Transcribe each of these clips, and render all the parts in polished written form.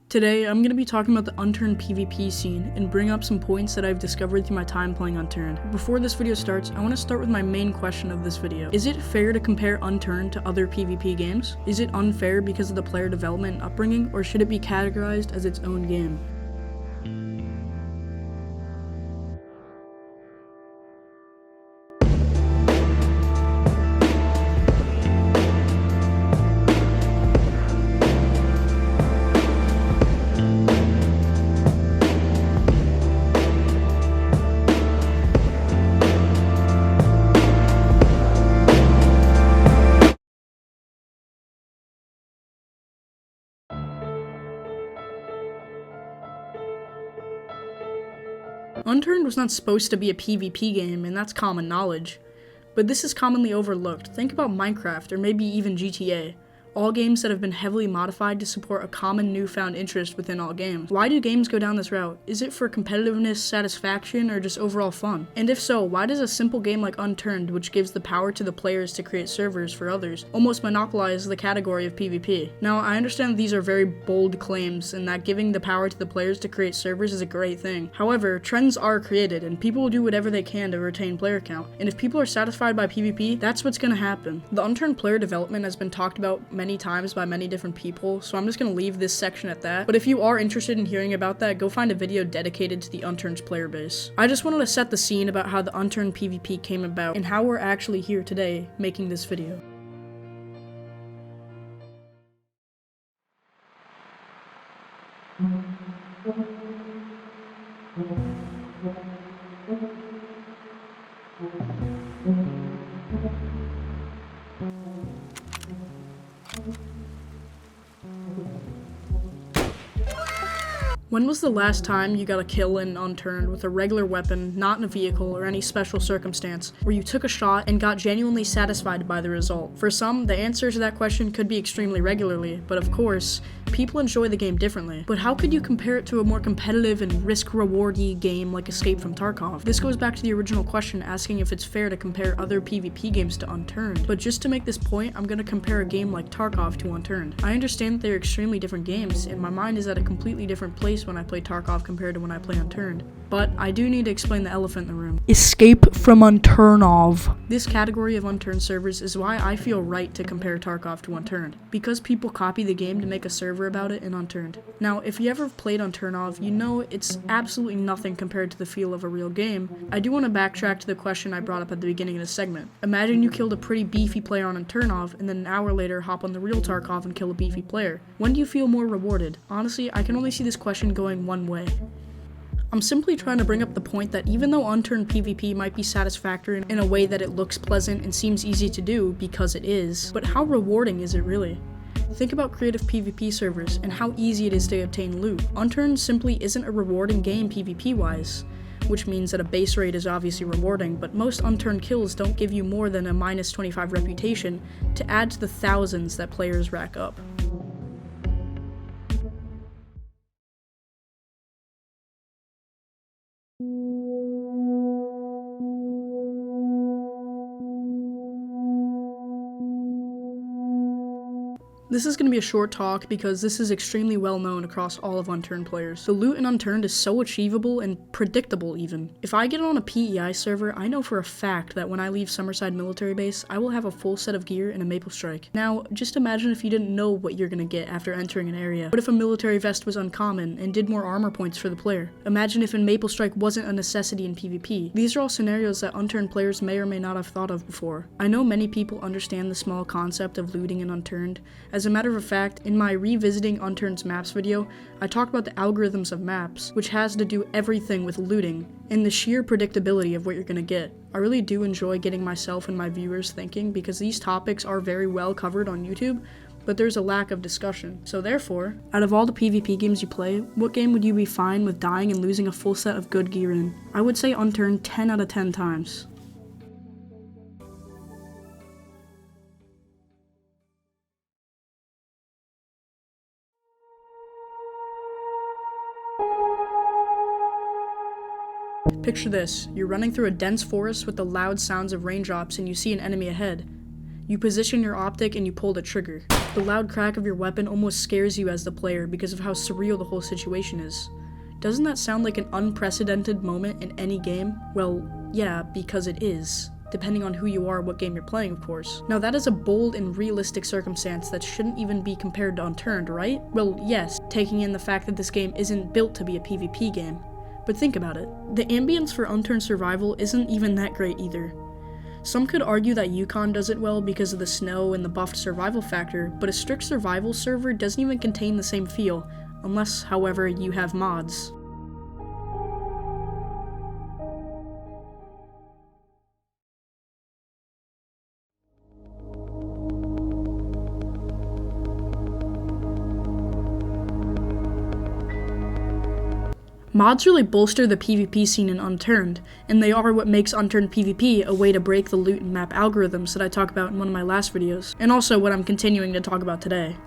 Today, I'm going to be talking about the Unturned PvP scene and bring up some points that I've discovered through my time playing Unturned. Before this video starts, I want to start with my main question of this video. Is it fair to compare Unturned to other PvP games? Is it unfair because of the player development and upbringing, or should it be categorized as its own game? Unturned was not supposed to be a PvP game, and that's common knowledge. But this is commonly overlooked. Think about Minecraft, or maybe even GTA. All games that have been heavily modified to support a common newfound interest within all games. Why do games go down this route? Is it for competitiveness, satisfaction, or just overall fun? And if so, why does a simple game like Unturned, which gives the power to the players to create servers for others, almost monopolize the category of PvP? Now, I understand these are very bold claims, and that giving the power to the players to create servers is a great thing. However, trends are created, and people will do whatever they can to retain player count. And if people are satisfied by PvP, that's what's gonna happen. The Unturned player development has been talked about many times by many different people, so I'm just gonna leave this section at that. But if you are interested in hearing about that, go find a video dedicated to the Unturned's player base. I just wanted to set the scene about how the Unturned PvP came about and how we're actually here today making this video. When was the last time you got a kill in Unturned with a regular weapon, not in a vehicle or any special circumstance, where you took a shot and got genuinely satisfied by the result? For some, the answer to that question could be extremely regularly, but of course, people enjoy the game differently. But how could you compare it to a more competitive and risk-reward-y game like Escape from Tarkov? This goes back to the original question asking if it's fair to compare other PvP games to Unturned. But just to make this point, I'm gonna compare a game like Tarkov to Unturned. I understand that they're extremely different games, and my mind is at a completely different place when I play Tarkov compared to when I play Unturned. But I do need to explain the elephant in the room. Escape from Unturned. This category of Unturned servers is why I feel right to compare Tarkov to Unturned, because people copy the game to make a server about it in Unturned. Now, if you ever played Unturned, you know it's absolutely nothing compared to the feel of a real game. I do want to backtrack to the question I brought up at the beginning of the segment. Imagine you killed a pretty beefy player on Unturned, and then an hour later hop on the real Tarkov and kill a beefy player. When do you feel more rewarded? Honestly, I can only see this question going one way. I'm simply trying to bring up the point that even though Unturned PvP might be satisfactory in a way that it looks pleasant and seems easy to do, because it is, but how rewarding is it really? Think about creative PvP servers and how easy it is to obtain loot. Unturned simply isn't a rewarding game PvP-wise, which means that a base rate is obviously rewarding, but most Unturned kills don't give you more than a -25 reputation to add to the thousands that players rack up. This is going to be a short talk because this is extremely well known across all of Unturned players. The loot in Unturned is so achievable and predictable even. If I get on a PEI server, I know for a fact that when I leave Summerside Military Base, I will have a full set of gear and a maple strike. Now, just imagine if you didn't know what you're going to get after entering an area. What if a military vest was uncommon and did more armor points for the player? Imagine if a maple strike wasn't a necessity in PvP. These are all scenarios that Unturned players may or may not have thought of before. I know many people understand the small concept of looting in Unturned. As a matter of fact, in my Revisiting Unturned's Maps video, I talked about the algorithms of maps, which has to do everything with looting, and the sheer predictability of what you're gonna get. I really do enjoy getting myself and my viewers thinking because these topics are very well covered on YouTube, but there's a lack of discussion. So therefore, out of all the PvP games you play, what game would you be fine with dying and losing a full set of good gear in? I would say Unturned 10 out of 10 times. Picture this, you're running through a dense forest with the loud sounds of raindrops and you see an enemy ahead. You position your optic and you pull the trigger. The loud crack of your weapon almost scares you as the player because of how surreal the whole situation is. Doesn't that sound like an unprecedented moment in any game? Well, yeah, because it is. Depending on who you are, what game you're playing, of course. Now that is a bold and realistic circumstance that shouldn't even be compared to Unturned, right? Well, yes, taking in the fact that this game isn't built to be a PvP game. But think about it. The ambience for Unturned Survival isn't even that great either. Some could argue that Yukon does it well because of the snow and the buffed survival factor, but a strict survival server doesn't even contain the same feel, unless, however, you have mods. Mods really bolster the PvP scene in Unturned, and they are what makes Unturned PvP a way to break the loot and map algorithms that I talk about in one of my last videos, and also what I'm continuing to talk about today.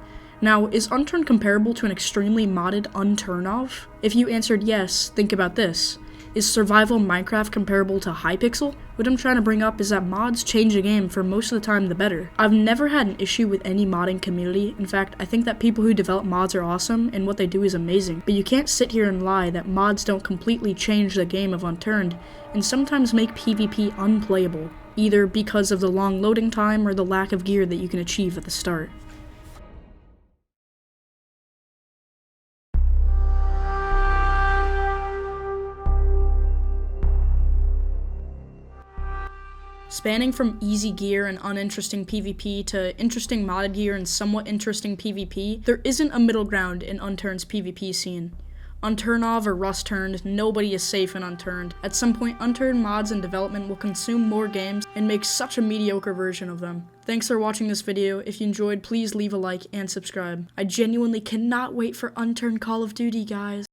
Now, is Unturned comparable to an extremely modded Unturned? If you answered yes, think about this. Is survival Minecraft comparable to Hypixel? What I'm trying to bring up is that mods change the game for most of the time the better. I've never had an issue with any modding community. In fact, I think that people who develop mods are awesome and what they do is amazing. But you can't sit here and lie that mods don't completely change the game of Unturned and sometimes make PvP unplayable, either because of the long loading time or the lack of gear that you can achieve at the start. Spanning from easy gear and uninteresting PvP to interesting modded gear and somewhat interesting PvP, there isn't a middle ground in Unturned's PvP scene. Unturned or Rust-turned, nobody is safe in Unturned. At some point, Unturned mods and development will consume more games and make such a mediocre version of them. Thanks for watching this video. If you enjoyed, please leave a like and subscribe. I genuinely cannot wait for Unturned Call of Duty, guys.